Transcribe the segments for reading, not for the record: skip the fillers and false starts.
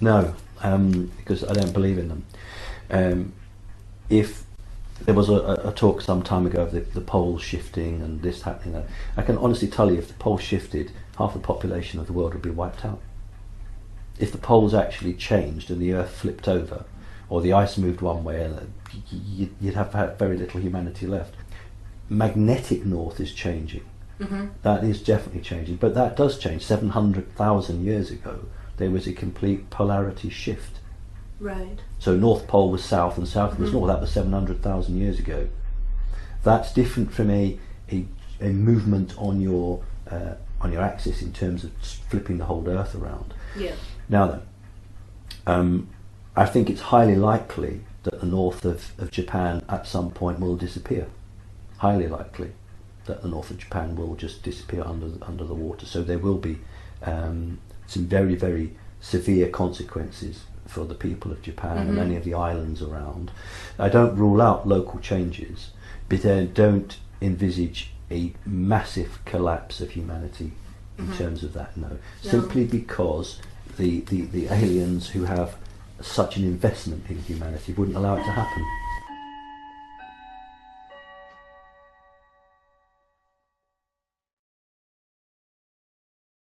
No, because I don't believe in them. If there was a talk some time ago of the poles shifting and this happening, that I can honestly tell you, if the poles shifted, half the population of the world would be wiped out. If the poles actually changed and the Earth flipped over, or the ice moved one way, you'd have very little humanity left. Magnetic north is changing. Mm-hmm. That is definitely changing, but that does change. 700,000 years ago, there was a complete polarity shift. Right. So North Pole was south and south was north. That was 700,000 years ago. That's different from a movement on your axis in terms of flipping the whole Earth around. Yeah. Now then, I think it's highly likely that the north of Japan at some point will disappear. Highly likely that the north of Japan will just disappear under the water. So there will be some very, very severe consequences for the people of Japan and many of the islands around. I don't rule out local changes, but I don't envisage a massive collapse of humanity in terms of that, no. Simply because the aliens who have such an investment in humanity wouldn't allow it to happen.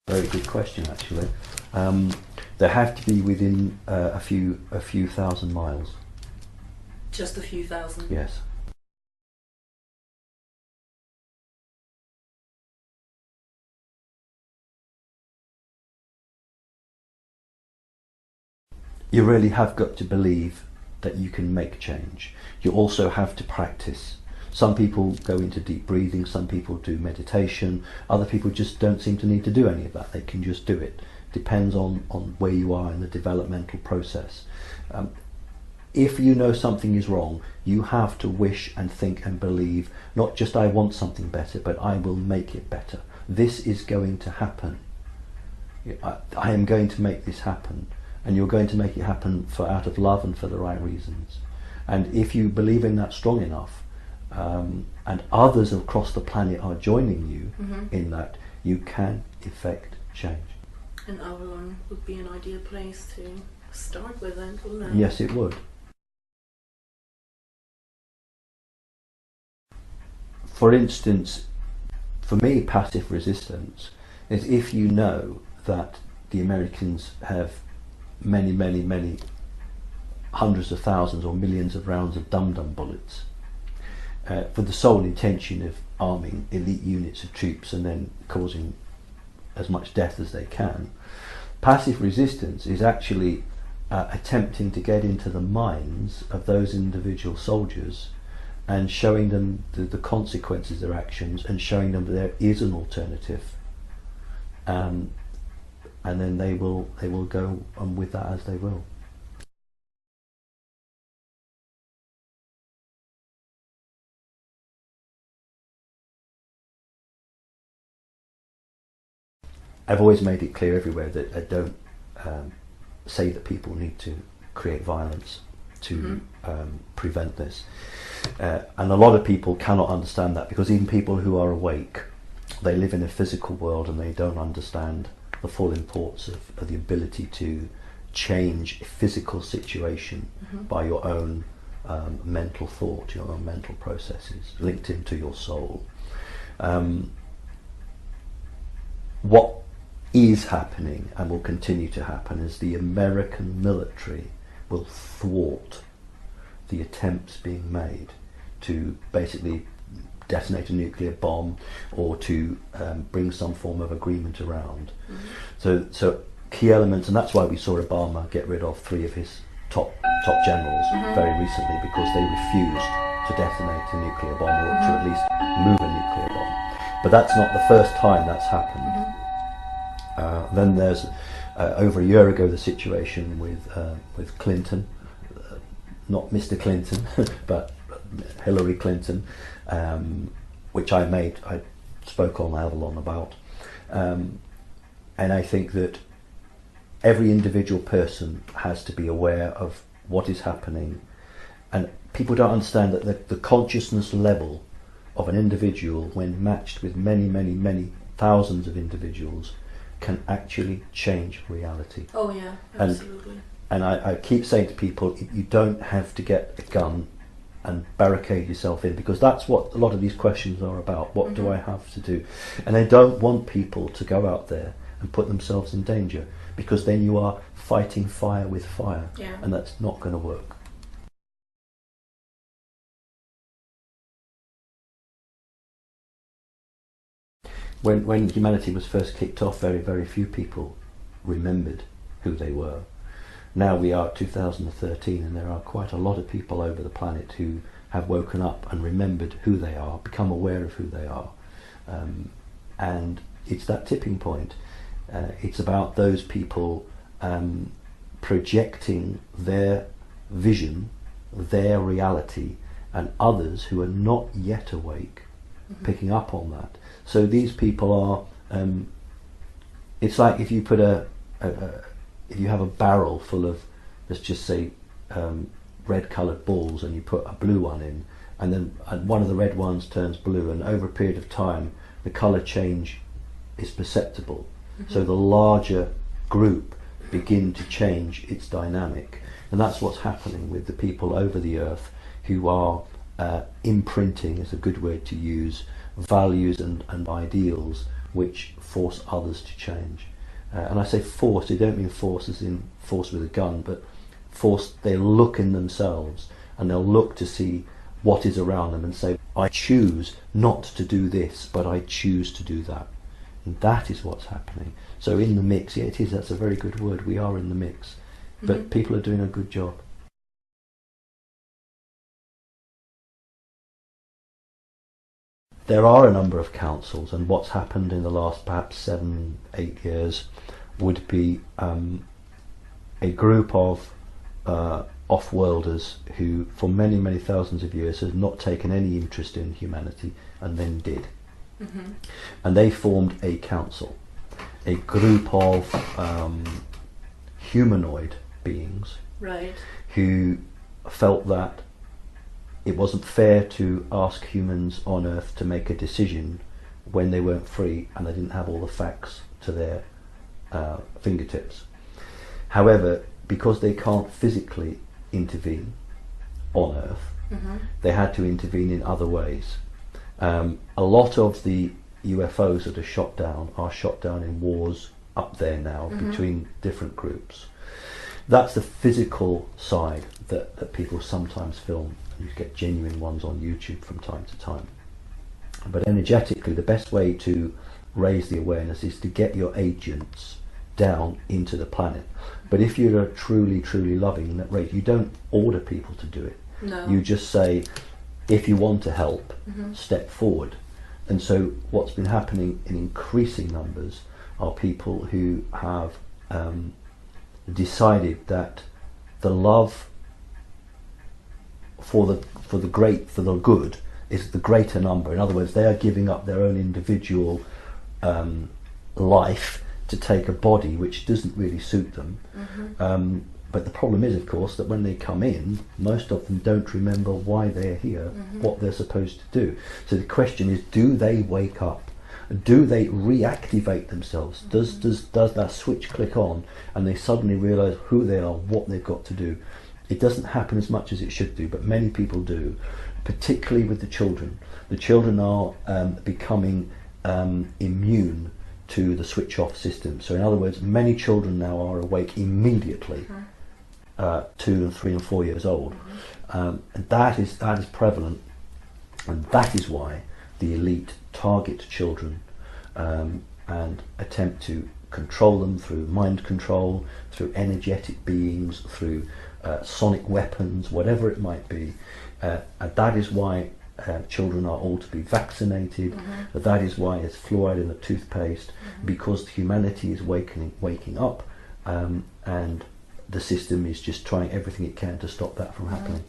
Very good question, actually. They have to be within a few thousand miles. Just a few thousand? Yes. You really have got to believe that you can make change. You also have to practice. Some people go into deep breathing, some people do meditation, other people just don't seem to need to do any of that. They can just do it. Depends on where you are in the developmental process. If you know something is wrong, you have to wish and think and believe, not just I want something better, but I will make it better. This is going to happen. I am going to make this happen. And you're going to make it happen out of love and for the right reasons. And if you believe in that strong enough, and others across the planet are joining you in that, you can effect change. And Avalon would be an ideal place to start with, then, wouldn't it? Yes, it would. For instance, for me, passive resistance is if you know that the Americans have many, many, many hundreds of thousands or millions of rounds of dum-dum bullets for the sole intention of arming elite units of troops and then causing as much death as they can. Passive resistance is actually attempting to get into the minds of those individual soldiers and showing them the consequences of their actions and showing them that there is an alternative, and then they will go on with that as they will. I've always made it clear everywhere that I don't say that people need to create violence to prevent this. And a lot of people cannot understand that, because even people who are awake, they live in a physical world and they don't understand the full importance of the ability to change a physical situation by your own mental thought, your own mental processes linked into your soul. What is happening and will continue to happen is the American military will thwart the attempts being made to basically detonate a nuclear bomb or to bring some form of agreement around. So key elements, and that's why we saw Obama get rid of 3 of his top generals very recently, because they refused to detonate a nuclear bomb or to at least move a nuclear bomb. But that's not the first time that's happened. Then there's over a year ago the situation with Clinton, not Mr. Clinton, but Hillary Clinton, which I spoke on Avalon about, and I think that every individual person has to be aware of what is happening, and people don't understand that the consciousness level of an individual, when matched with many, many, many thousands of individuals, can actually change reality. Oh yeah, absolutely. And I keep saying to people, you don't have to get a gun and barricade yourself in, because that's what a lot of these questions are about. What do I have to do? And they don't want people to go out there and put themselves in danger, because then you are fighting fire with fire, and that's not going to work. When humanity was first kicked off, very, very few people remembered who they were. Now we are 2013, and there are quite a lot of people over the planet who have woken up and remembered who they are, become aware of who they are. And it's that tipping point. It's about those people projecting their vision, their reality, and others who are not yet awake picking up on that. So these people are, it's like if you put if you have a barrel full of, let's just say, red coloured balls, and you put a blue one in, and then one of the red ones turns blue, and over a period of time the colour change is perceptible. So the larger group begin to change its dynamic, and that's what's happening with the people over the earth who are imprinting, is a good word to use, values and ideals which force others to change. And I say force, they don't mean force as in force with a gun, but force, they look in themselves and they'll look to see what is around them and say, I choose not to do this, but I choose to do that. And that is what's happening. So in the mix, yeah, it is, that's a very good word, we are in the mix. But people are doing a good job. There are a number of councils, and what's happened in the last perhaps 7-8 years would be a group of off-worlders who for many, many thousands of years have not taken any interest in humanity, and then did. And they formed a council, a group of humanoid beings, who felt that it wasn't fair to ask humans on Earth to make a decision when they weren't free and they didn't have all the facts to their fingertips. However, because they can't physically intervene on Earth, they had to intervene in other ways. A lot of the UFOs that are shot down in wars up there now between different groups. That's the physical side that people sometimes film. You get genuine ones on YouTube from time to time. But energetically, the best way to raise the awareness is to get your agents down into the planet. But if you're truly, truly loving that rate, you don't order people to do it. No. You just say, if you want to help, step forward. And so what's been happening in increasing numbers are people who have decided that the love for the good is the greater number. In other words, they are giving up their own individual life to take a body which doesn't really suit them. But the problem is, of course, that when they come in, most of them don't remember why they're here, what they're supposed to do. So the question is, do they wake up? Do they reactivate themselves? Does that switch click on and they suddenly realise who they are, what they've got to do? It doesn't happen as much as it should do, but many people do, particularly with the children. The children are becoming immune to the switch off system. So in other words, many children now are awake immediately, 2 and 3 and 4 years old. And that is prevalent, and that is why the elite target children and attempt to control them through mind control, through energetic beings, through sonic weapons, whatever it might be. And that is why children are all to be vaccinated. That is why there's fluoride in the toothpaste, because humanity is waking up, and the system is just trying everything it can to stop that from happening.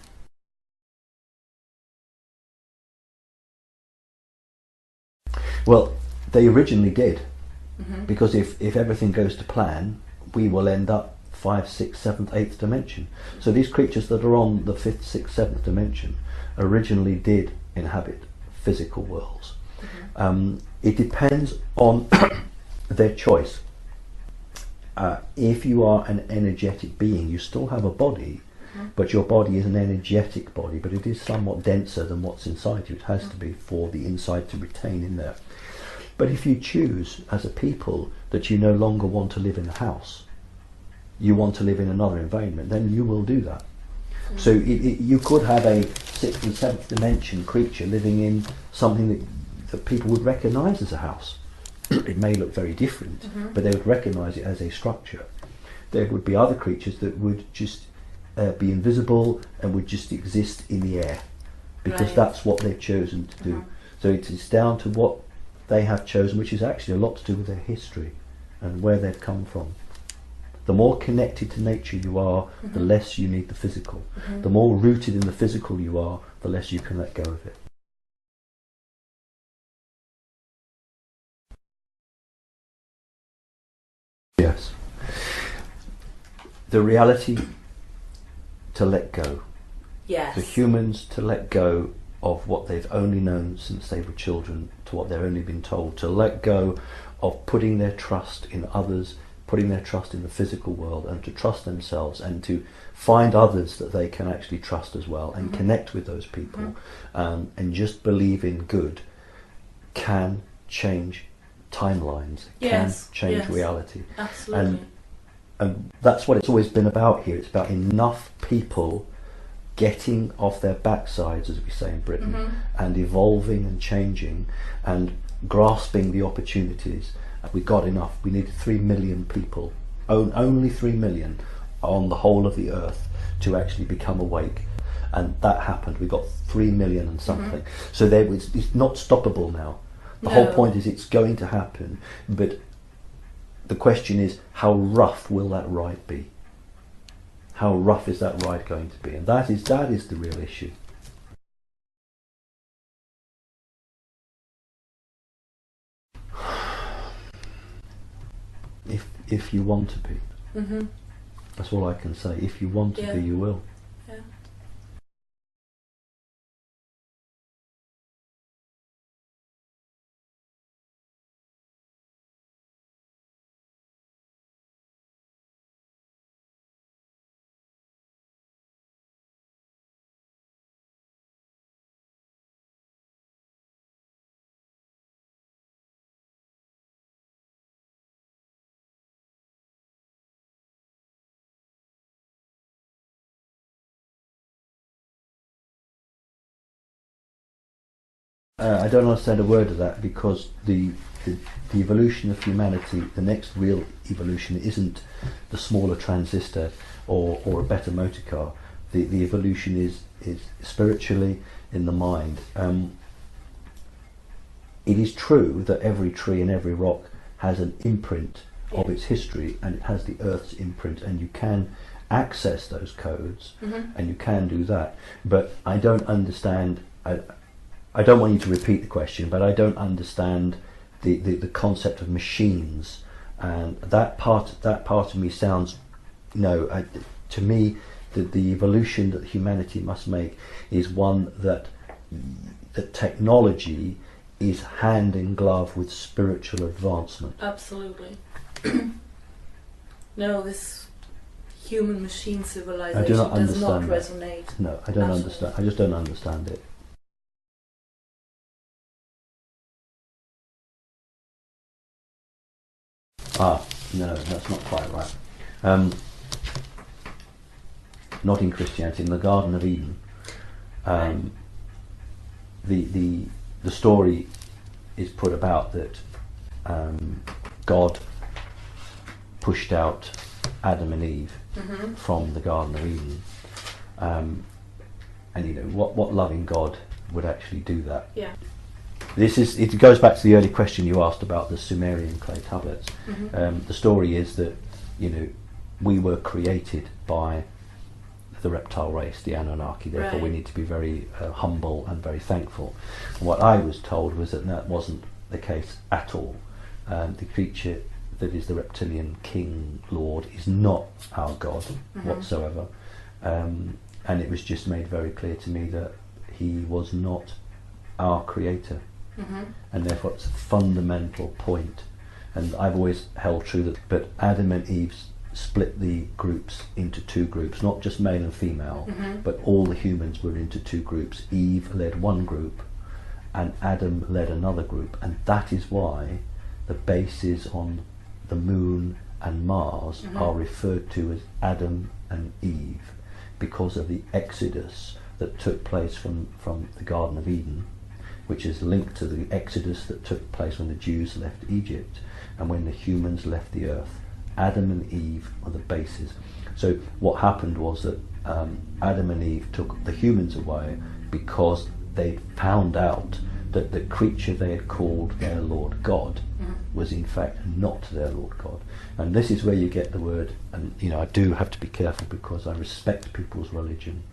Well, they originally did, because if everything goes to plan, we will end up 5th, 6th, 7th, 8th dimension. So these creatures that are on the 5th, 6th, 7th dimension originally did inhabit physical worlds. It depends on their choice. if you are an energetic being, you still have a body, but your body is an energetic body, but it is somewhat denser than what's inside you. It has to be for the inside to retain in there. But if you choose as a people that you no longer want to live in a house, you want to live in another environment, then you will do that. So you could have a sixth and seventh dimension creature living in something that people would recognise as a house. It may look very different, but they would recognise it as a structure. There would be other creatures that would just be invisible and would just exist in the air, because that's what they've chosen to do. So it is down to what they have chosen, which is actually a lot to do with their history and where they've come from. The more connected to nature you are, the less you need the physical. The more rooted in the physical you are, the less you can let go of it. Yes. The reality to let go. Yes. For humans to let go of what they've only known since they were children, to what they've only been told, to let go of putting their trust in others, putting their trust in the physical world, and to trust themselves, and to find others that they can actually trust as well, and connect with those people, and just believe in good, can change timelines, can change reality. Absolutely. And that's what it's always been about here. It's about enough people getting off their backsides, as we say in Britain, and evolving and changing and grasping the opportunities. We got enough. We needed 3 million people, only 3 million on the whole of the earth, to actually become awake, and that happened. We got 3 million and something. So it's not stoppable now. The whole point is it's going to happen, but the question is, how rough will that ride be? How rough is that ride going to be? And that is the real issue. If you want to be. That's all I can say. If you want to be, you will. Yeah. I don't understand a word of that, because the evolution of humanity, the next real evolution, isn't the smaller transistor or a better motor car. The evolution is spiritually in the mind. It is true that every tree and every rock has an imprint of its history, and it has the Earth's imprint, and you can access those codes, and you can do that. But I don't understand. I don't want you to repeat the question, but I don't understand the concept of machines, and that part of me sounds, to me, the evolution that humanity must make is one that technology is hand in glove with spiritual advancement. Absolutely. No, this human machine civilization does not resonate. No, I don't understand. I just don't understand it. No, that's not quite right. Not in Christianity. In the Garden of Eden, the story is put about that God pushed out Adam and Eve from the Garden of Eden, and what loving God would actually do that? Yeah. It goes back to the early question you asked about the Sumerian clay tablets. The story is that we were created by the reptile race, the Anunnaki. Therefore, we need to be very humble and very thankful. What I was told was that wasn't the case at all. The creature that is the reptilian king lord is not our God whatsoever, and it was just made very clear to me that he was not our creator. And therefore it's a fundamental point, and I've always held true that, but Adam and Eve split the groups into two groups, not just male and female, but all the humans were into two groups. Eve led one group and Adam led another group, and that is why the bases on the moon and Mars are referred to as Adam and Eve, because of the exodus that took place from the Garden of Eden, which is linked to the exodus that took place when the Jews left Egypt and when the humans left the earth. Adam and Eve are the bases. So what happened was that Adam and Eve took the humans away because they found out that the creature they had called their Lord God was in fact not their Lord God. And this is where you get the word, and you know, I do have to be careful because I respect people's religion,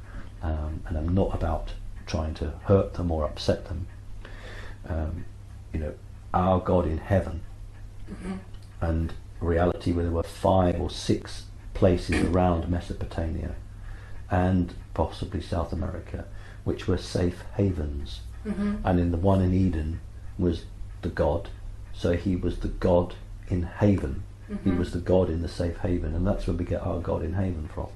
and I'm not about trying to hurt them or upset them. You know, our God in heaven, and reality where there were 5 or 6 places around Mesopotamia and possibly South America which were safe havens, and in the one in Eden was the God, so he was the God in haven, he was the God in the safe haven, and that's where we get our God in haven from.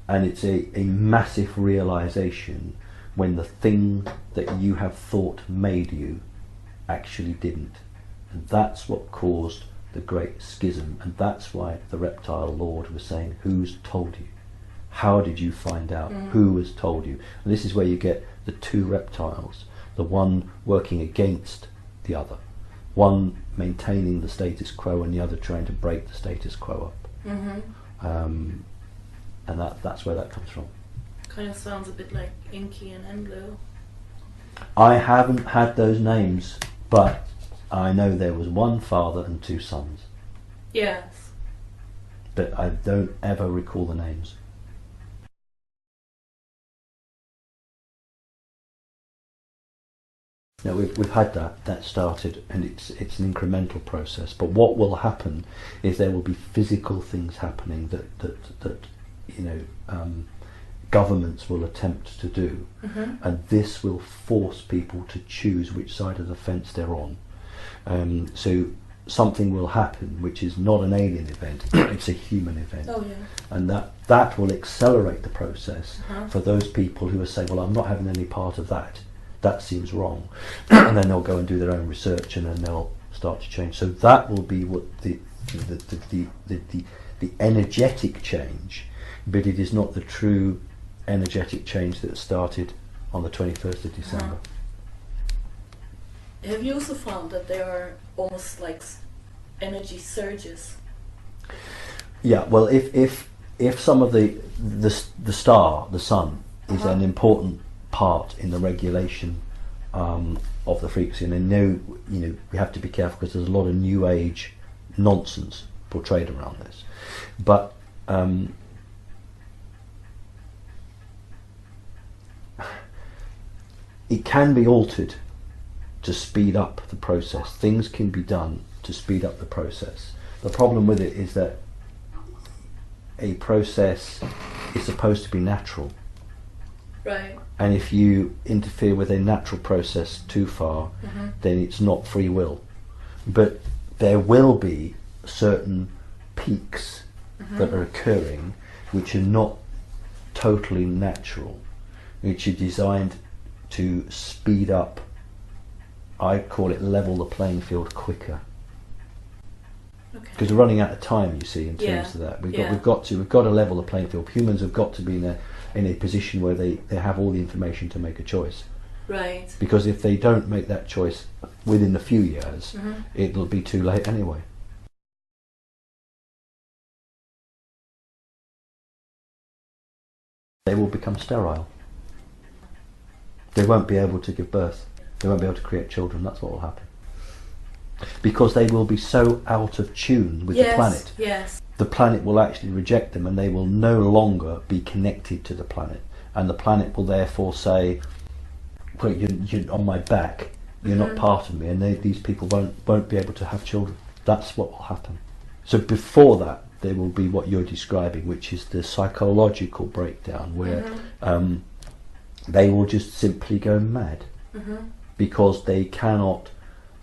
And it's a massive realization when the thing that you have thought made you actually didn't. And that's what caused the great schism, and that's why the reptile lord was saying, who's told you? How did you find out? Who has told you? And this is where you get the two reptiles, the one working against the other, one maintaining the status quo and the other trying to break the status quo up. And that's where that comes from. Kind of sounds a bit like Inky and Enlil. I haven't had those names, but I know there was one father and 2 sons. Yes. But I don't ever recall the names. Now we've had that started, and it's an incremental process. But what will happen is there will be physical things happening that you know, governments will attempt to do, and this will force people to choose which side of the fence they're on. So something will happen which is not an alien event, it's a human event. Oh, yeah. And that will accelerate the process for those people who will say, well, I'm not having any part of that. That seems wrong. And then they'll go and do their own research, and then they'll start to change. So that will be what the energetic change, but it is not the true energetic change that started on the 21st of December. Have you also found that there are almost like energy surges? Yeah, well, if some of the star, the sun, is an important part in the regulation of the frequency, and I know, you know, we have to be careful because there's a lot of new age nonsense portrayed around this, but it can be altered to speed up the process. Things can be done to speed up the process. The problem with it is that a process is supposed to be natural. Right. And if you interfere with a natural process too far, then it's not free will. But there will be certain peaks that are occurring which are not totally natural, which are designed to speed up, I call it level the playing field quicker. Because we're running out of time, you see, in terms of that. We've got to level the playing field. Humans have got to be in a position where they have all the information to make a choice. Right. Because if they don't make that choice within a few years, it'll be too late anyway. They will become sterile. They won't be able to give birth. They won't be able to create children. That's what will happen. Because they will be so out of tune with the planet. Yes. The planet will actually reject them, and they will no longer be connected to the planet. And the planet will therefore say, well, you're on my back, you're not part of me, and these people won't be able to have children. That's what will happen. So before that, there will be what you're describing, which is the psychological breakdown, where they will just simply go mad because they cannot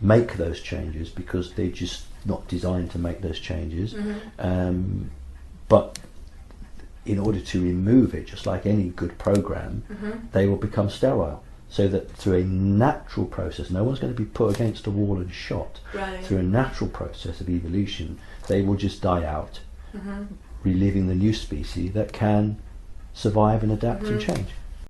make those changes because they're just not designed to make those changes. But in order to remove it, just like any good program, they will become sterile. So that through a natural process, no one's going to be put against a wall and shot. Right. Through a natural process of evolution, they will just die out, relieving the new species that can survive and adapt and change.